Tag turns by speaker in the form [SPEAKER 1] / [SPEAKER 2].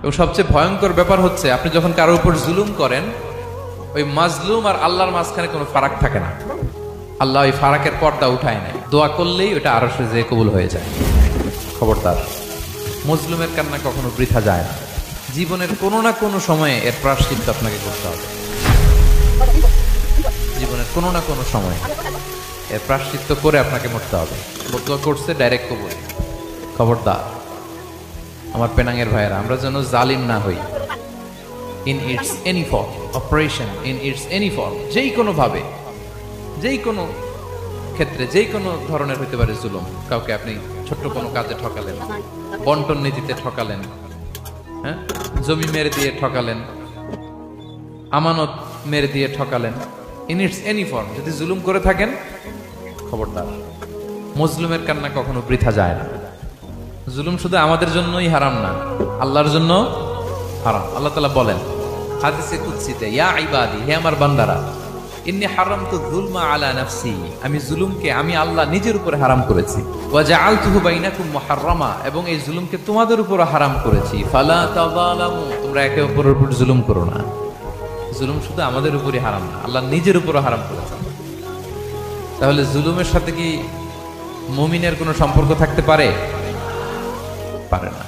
[SPEAKER 1] এবং সবচেয়ে ভয়ঙ্কর ব্যাপার হচ্ছে আপনি যখন কারোর উপর জুলুম করেন, ওই মাজলুম আর আল্লাহর মাঝখানে কোনো ফারাক থাকে না। আল্লাহ ওই ফারাকের পর্দা উঠায় নেয়, দোয়া করলেই ওটা আরশে যে কবুল হয়ে যায়। খবরদার, মজলুমের কান্না কখনো বৃথা যায় না। জীবনের কোনো না কোনো সময়ে এর প্রায়শ্চিত্ত আপনাকে করতে হবে। জীবনের কোনো না কোনো সময়ে এর প্রায়শ্চিত্ত করে আপনাকে মরতে হবে। বদুয়া করছে ডাইরেক্ট কবুল। খবরদার আমার পেনাঙ্গের ভাইয়েরা, আমরা যেন জালিম না হই। In it's any form, operation in it's any form, যেই কোনো ভাবে, যেই কোনো ক্ষেত্রে, যেই কোনো ধরনের হইতে পারে জুলুম। কাউকে আপনি ছোট্ট কোনো কাজে ঠকালেন, বন্টন নীতিতে ঠকালেন, হ্যাঁ, জমি মেরে দিয়ে ঠকালেন, আমানত মেরে দিয়ে ঠকালেন, ইন ইটস এনি ফর্ম যদি জুলুম করে থাকেন, খবরদার, মজলুমের কান্না কখনো বৃথা যায় না। জুলুম শুধু আমাদের জন্যই হারাম না, আল্লাহর জন্য হারাম। আল্লাহ তাআলা বলেন হাদিসে কুদসিতে, ইয়া ইবাদি, হে আমার বান্দারা, ইন্নী হারামতু যুলমা আলা নাফসি, আমি জুলুমকে আমি আল্লাহ নিজের উপরে হারাম করেছি। ওয়া জাআলতুহু বাইনাকুম মুহাররামা, এবং এই জুলুমকে তোমাদের উপর হারাম করেছি। ফালা তাযালামু, তোমরা একে অপরের উপর জুলুম করো না। জুলুম শুধু আমাদের উপরই হারাম না, আল্লাহ নিজের উপরও হারাম করেছেন। তাহলে জুলুমের সাথে কি মুমিনের কোনো সম্পর্ক থাকতে পারে? পারে না।